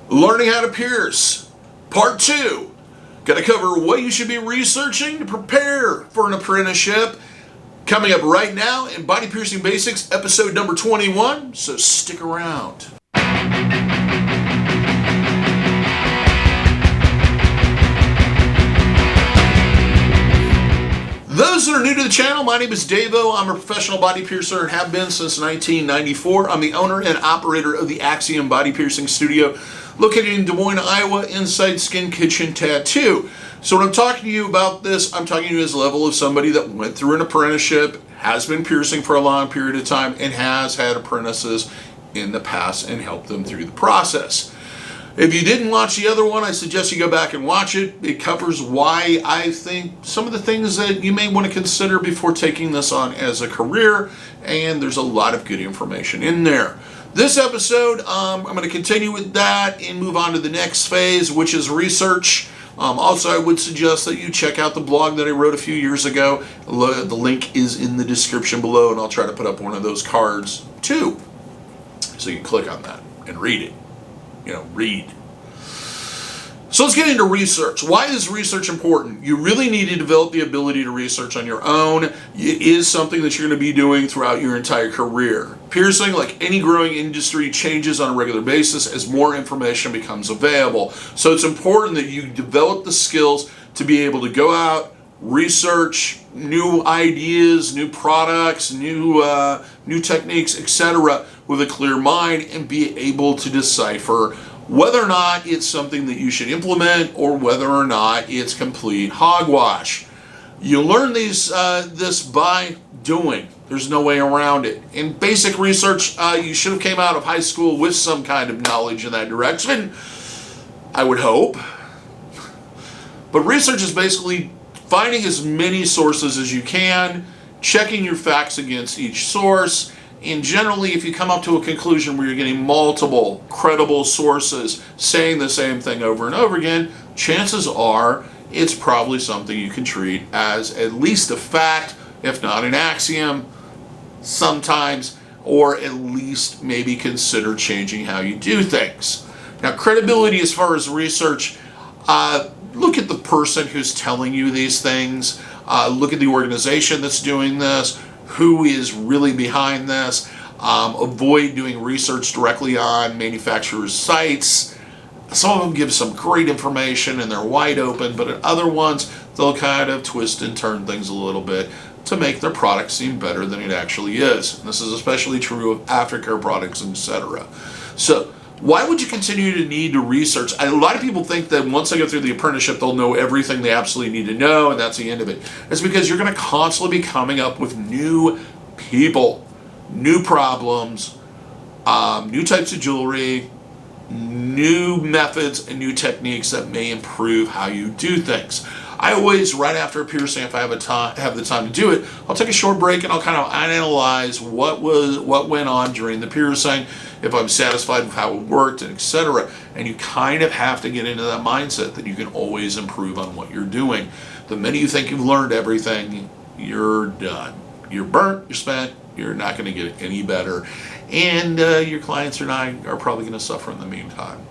Learning how to pierce, part 2. Going to cover what you should be researching to prepare for an apprenticeship. Coming up right now in Body Piercing Basics, episode number 21, so stick around. Those that are new to the channel, my name is DaVo. I'm a professional body piercer and have been since 1994. I'm the owner and operator of the Axiom Body Piercing Studio, located in Des Moines, Iowa, inside Skin Kitchen Tattoo. So when I'm talking to you about this, I'm talking to you as a level of somebody that went through an apprenticeship, has been piercing for a long period of time, and has had apprentices in the past and helped them through the process. If you didn't watch the other one, I suggest you go back and watch it. It covers why I think some of the things that you may want to consider before taking this on as a career, and there's a lot of good information in there. This episode, I'm going to continue with that and move on to the next phase, which is research. Also, I would suggest that you check out the blog that I wrote a few years ago. The link is in the description below, and I'll try to put up one of those cards too, so you can click on that and read it. Read. So let's get into research. Why is research important? You really need to develop the ability to research on your own. It is something that you're going to be doing throughout your entire career. Piercing, like any growing industry, changes on a regular basis as more information becomes available. So it's important that you develop the skills to be able to go out, research new ideas, new products, new techniques, etc., with a clear mind, and be able to decipher whether or not it's something that you should implement or whether or not it's complete hogwash. You learn this by doing. There's no way around it. In basic research, you should have came out of high school with some kind of knowledge in that direction, I would hope. But research is basically finding as many sources as you can, checking your facts against each source, and generally, if you come up to a conclusion where you're getting multiple credible sources saying the same thing over and over again, chances are it's probably something you can treat as at least a fact, if not an axiom, sometimes, or at least maybe consider changing how you do things. Now, credibility as far as research, look at the person who's telling you these things. Look at the organization that's doing this. Who is really behind this? Avoid doing research directly on manufacturers' sites. Some of them give some great information and they're wide open, but at other ones, they'll kind of twist and turn things a little bit to make their product seem better than it actually is. And this is especially true of aftercare products, etc. So, why would you continue to need to research? A lot of people think that once they go through the apprenticeship, they'll know everything they absolutely need to know, and that's the end of it. It's because you're going to constantly be coming up with new people, new problems, new types of jewelry, new methods, and new techniques that may improve how you do things. I always, right after a piercing, if I have the time to do it, I'll take a short break and I'll kind of analyze what went on during the piercing, if I'm satisfied with how it worked, and etc. And you kind of have to get into that mindset that you can always improve on what you're doing. The minute you think you've learned everything, you're done. You're burnt, you're spent, you're not going to get any better. And your clients are probably going to suffer in the meantime.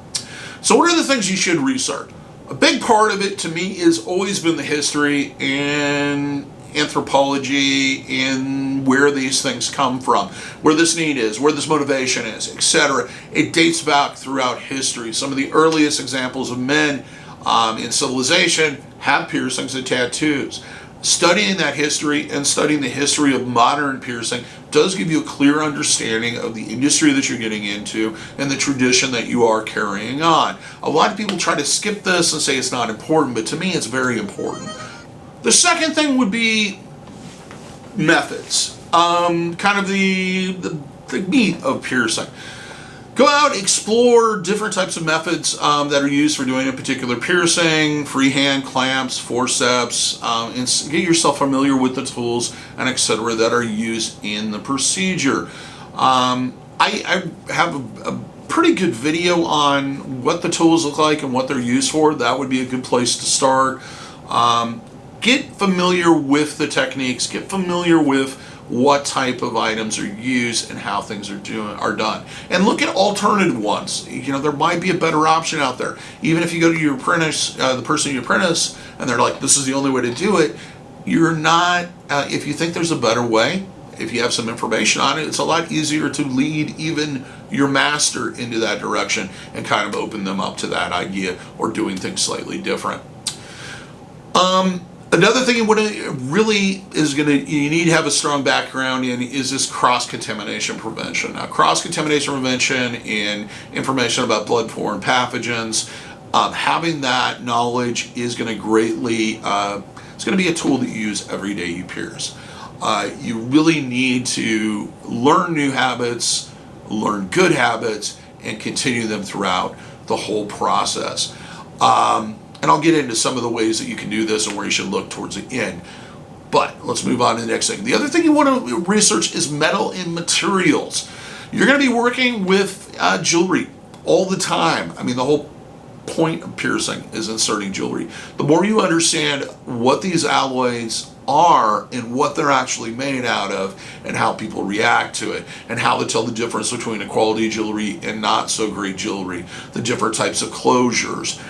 So what are the things you should research? A big part of it to me has always been the history and anthropology and where these things come from, where this need is, where this motivation is, etc. It dates back throughout history. Some of the earliest examples of men in civilization have piercings and tattoos. Studying that history and studying the history of modern piercing does give you a clear understanding of the industry that you're getting into and the tradition that you are carrying on. A lot of people try to skip this and say it's not important, but to me it's very important. The second thing would be methods, kind of the meat of piercing. Go out, explore different types of methods that are used for doing a particular piercing, freehand, clamps, forceps, and get yourself familiar with the tools and etc. that are used in the procedure. I have a pretty good video on what the tools look like and what they're used for. That would be a good place to start. Get familiar with the techniques, get familiar with what type of items are used and how things are done. And look at alternative ones. There might be a better option out there. Even if you go to your apprentice, the person you apprentice, and they're like, this is the only way to do it, you're not, if you think there's a better way, if you have some information on it, it's a lot easier to lead even your master into that direction and kind of open them up to that idea or doing things slightly different. Another thing you need to have a strong background in is this cross-contamination prevention. Now, cross-contamination prevention and information about bloodborne pathogens, having that knowledge is going to greatly, it's going to be a tool that you use every day you pierce. You really need to learn new habits, learn good habits, and continue them throughout the whole process. And I'll get into some of the ways that you can do this and where you should look towards the end. But let's move on to the next thing. The other thing you want to research is metal and materials. You're going to be working with jewelry all the time. I mean, the whole point of piercing is inserting jewelry. The more you understand what these alloys are and what they're actually made out of and how people react to it and how to tell the difference between a quality jewelry and not so great jewelry, the different types of closures,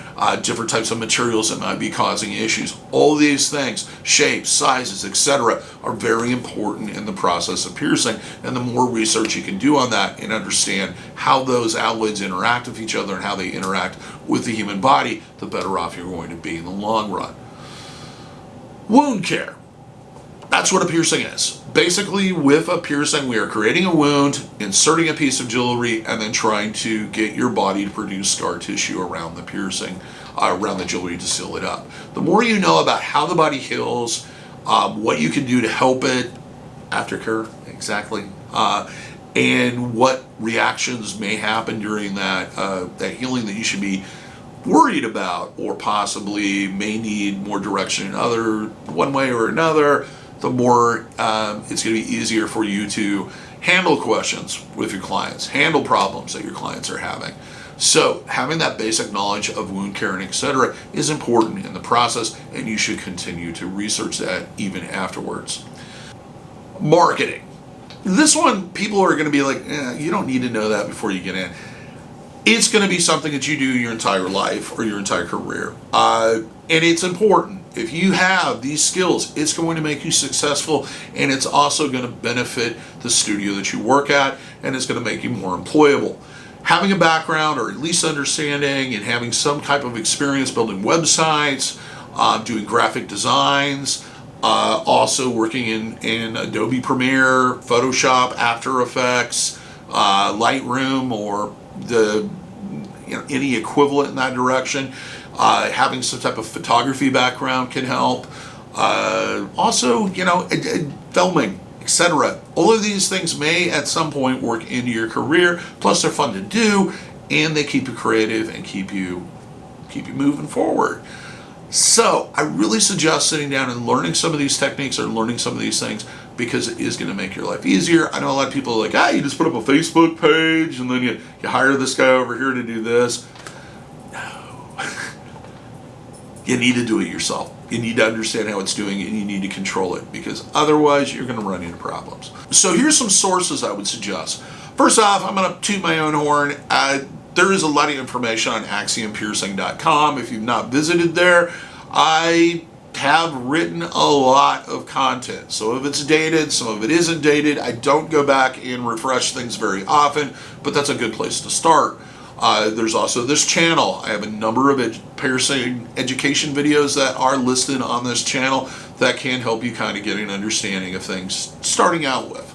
different types of materials that might be causing issues. All these things, shapes, sizes, etc., are very important in the process of piercing, and the more research you can do on that and understand how those alloys interact with each other and how they interact with the human body, the better off you're going to be in the long run. Wound care. That's what a piercing is. Basically, with a piercing, we are creating a wound, inserting a piece of jewelry, and then trying to get your body to produce scar tissue around the piercing, around the jewelry to seal it up. The more you know about how the body heals, what you can do to help it, aftercare, exactly, and what reactions may happen during that healing that you should be worried about or possibly may need more direction in one way or another, the more it's going to be easier for you to handle questions with your clients, handle problems that your clients are having. So having that basic knowledge of wound care and etc. is important in the process, and you should continue to research that even afterwards. Marketing. This one, people are going to be like, you don't need to know that before you get in. It's going to be something that you do your entire life or your entire career. And it's important. If you have these skills, it's going to make you successful, and it's also going to benefit the studio that you work at, and it's going to make you more employable. Having a background or at least understanding and having some type of experience building websites, doing graphic designs, also working in Adobe Premiere, Photoshop, After Effects, Lightroom, or any equivalent in that direction. Having some type of photography background can help. Also, filming, etc. All of these things may at some point work into your career. Plus, they're fun to do, and they keep you creative and keep you moving forward. So, I really suggest sitting down and learning some of these techniques or learning some of these things, because it is going to make your life easier. I know a lot of people are like, you just put up a Facebook page and then you hire this guy over here to do this. You need to do it yourself. You need to understand how it's doing it, and you need to control it, because otherwise you're going to run into problems. So here's some sources I would suggest. First off, I'm going to toot my own horn. There is a lot of information on axiompiercing.com. If you've not visited there, I have written a lot of content. Some of it's dated, some of it isn't dated. I don't go back and refresh things very often, but that's a good place to start. There's also this channel. I have a number of piercing education videos that are listed on this channel that can help you kind of get an understanding of things starting out with.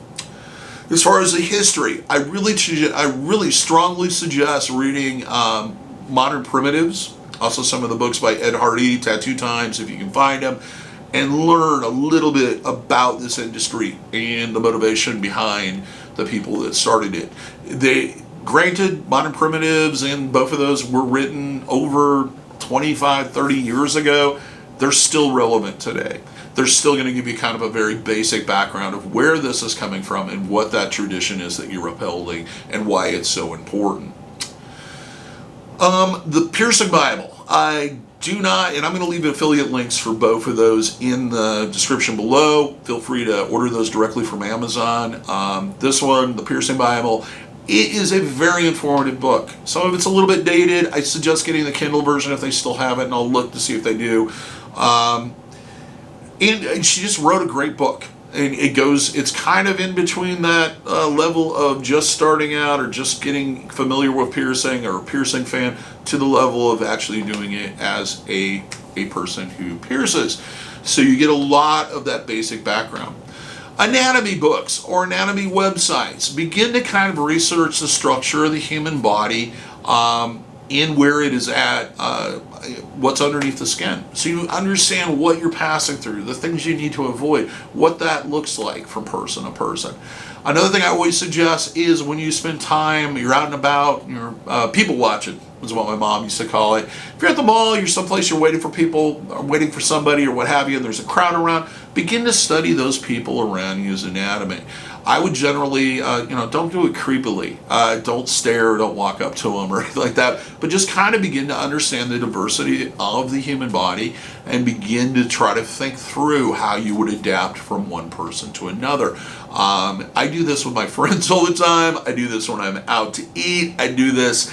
As far as the history, I really strongly suggest reading Modern Primitives, also some of the books by Ed Hardy, Tattoo Times, if you can find them, and learn a little bit about this industry and the motivation behind the people that started it. Granted, Modern Primitives and both of those were written over 25, 30 years ago. They're still relevant today. They're still going to give you kind of a very basic background of where this is coming from and what that tradition is that you're upholding and why it's so important. The Piercing Bible. I do not, and I'm going to leave affiliate links for both of those in the description below. Feel free to order those directly from Amazon. This one, The Piercing Bible, it is a very informative book. Some of it's a little bit dated. I suggest getting the Kindle version if they still have it, and I'll look to see if they do. And she just wrote a great book. And it's kind of in between that level of just starting out or just getting familiar with piercing or a piercing fan to the level of actually doing it as a person who pierces. So you get a lot of that basic background. Anatomy books or anatomy websites. Begin to kind of research the structure of the human body in where it is at, what's underneath the skin. So you understand what you're passing through, the things you need to avoid, what that looks like from person to person. Another thing I always suggest is when you spend time, you're out and about, you're people watching, is what my mom used to call it. If you're at the mall, you're someplace, you're waiting for people, or waiting for somebody or what have you, and there's a crowd around, begin to study those people around you's anatomy. I would generally, don't do it creepily. Don't stare, don't walk up to them or anything like that, but just kind of begin to understand the diversity of the human body and begin to try to think through how you would adapt from one person to another. I do this with my friends all the time. I do this when I'm out to eat. I do this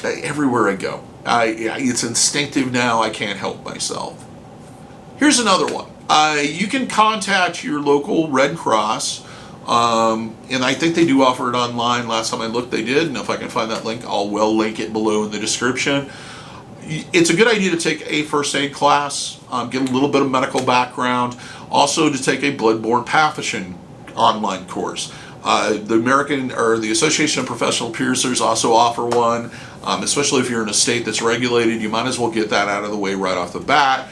everywhere I go. It's instinctive now. I can't help myself. Here's another one. You can contact your local Red Cross. And I think they do offer it online. Last time I looked, they did. And if I can find that link, I'll link it below in the description. It's a good idea to take a first aid class, get a little bit of medical background, also to take a bloodborne pathogen online course. The Association of Professional Piercers also offer one, especially if you're in a state that's regulated. You might as well get that out of the way right off the bat.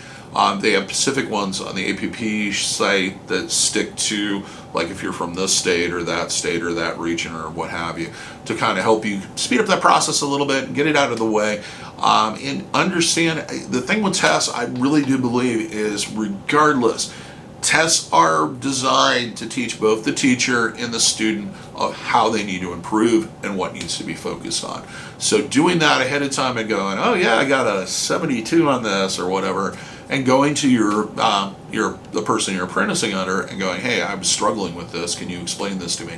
They have specific ones on the APP site that stick to, like if you're from this state or that region or what have you, to kind of help you speed up that process a little bit and get it out of the way. And understand, the thing with tests, I really do believe, is regardless, tests are designed to teach both the teacher and the student of how they need to improve and what needs to be focused on. So doing that ahead of time and going, oh yeah, I got a 72 on this or whatever, and going to the person you're apprenticing under and going, hey, I'm struggling with this, can you explain this to me?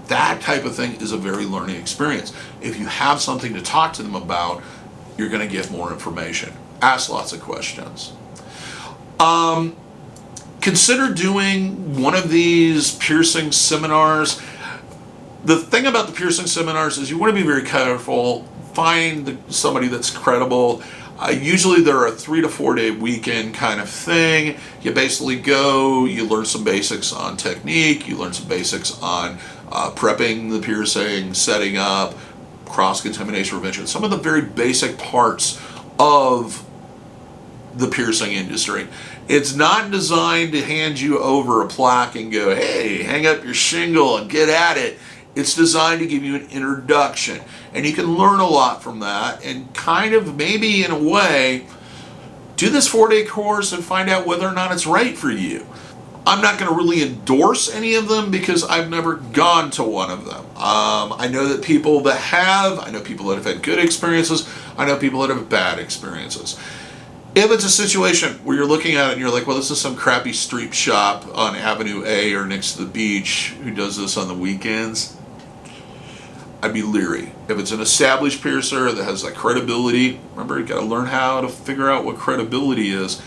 That type of thing is a very learning experience. If you have something to talk to them about, you're going to get more information. Ask lots of questions. Consider doing one of these piercing seminars. The thing about the piercing seminars is you want to be very careful. Find somebody that's credible. Usually they're a 3 to 4 day weekend kind of thing. You basically go, you learn some basics on technique, you learn some basics on prepping the piercing, setting up, cross-contamination prevention, some of the very basic parts of the piercing industry. It's not designed to hand you over a plaque and go, hey, hang up your shingle and get at it. It's designed to give you an introduction, and you can learn a lot from that and kind of maybe in a way do this 4-day course and find out whether or not it's right for you. I'm not going to really endorse any of them because I've never gone to one of them. I know that people that have, I know people that have had good experiences, I know people that have bad experiences. If it's a situation where you're looking at it and you're like, well, this is some crappy street shop on Avenue A or next to the beach who does this on the weekends, I'd be leery. If it's an established piercer that has that credibility, remember, you got to learn how to figure out what credibility is,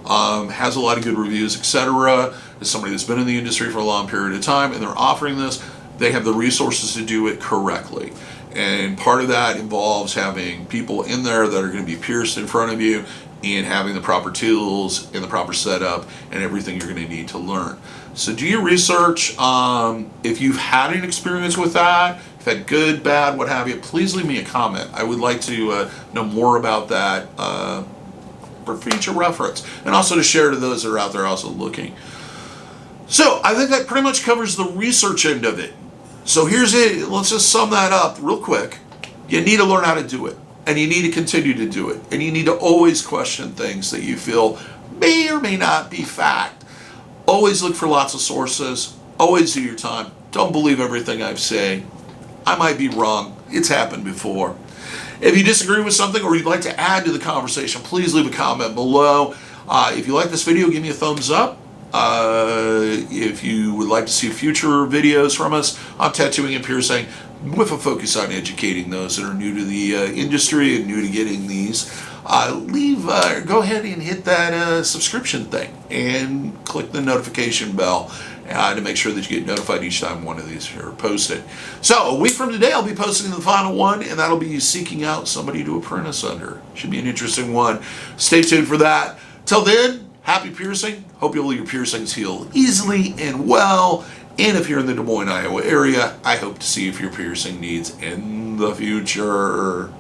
has a lot of good reviews, etc., is somebody that's been in the industry for a long period of time, and they're offering this, they have the resources to do it correctly. And part of that involves having people in there that are going to be pierced in front of you and having the proper tools and the proper setup and everything you're going to need to learn. So do your research. If you've had an experience with that, if you've had good, bad, what have you, please leave me a comment. I would like to know more about that for future reference, and also to share to those that are out there also looking. So I think that pretty much covers the research end of it. So here's it. Let's just sum that up real quick. You need to learn how to do it, and you need to continue to do it, and you need to always question things that you feel may or may not be fact. Always look for lots of sources. Always do your time. Don't believe everything I say. I might be wrong. It's happened before. If you disagree with something or you'd like to add to the conversation, please leave a comment below. If you like this video, give me a thumbs up. If you would like to see future videos from us on tattooing and piercing with a focus on educating those that are new to the industry and new to getting these, go ahead and hit that subscription thing and click the notification bell to make sure that you get notified each time one of these are posted. So a week from today, I'll be posting the final one, and that'll be seeking out somebody to apprentice under. Should be an interesting one. Stay tuned for that. Till then, happy piercing. Hope all your piercings heal easily and well. And if you're in the Des Moines, Iowa area, I hope to see you for your piercing needs in the future.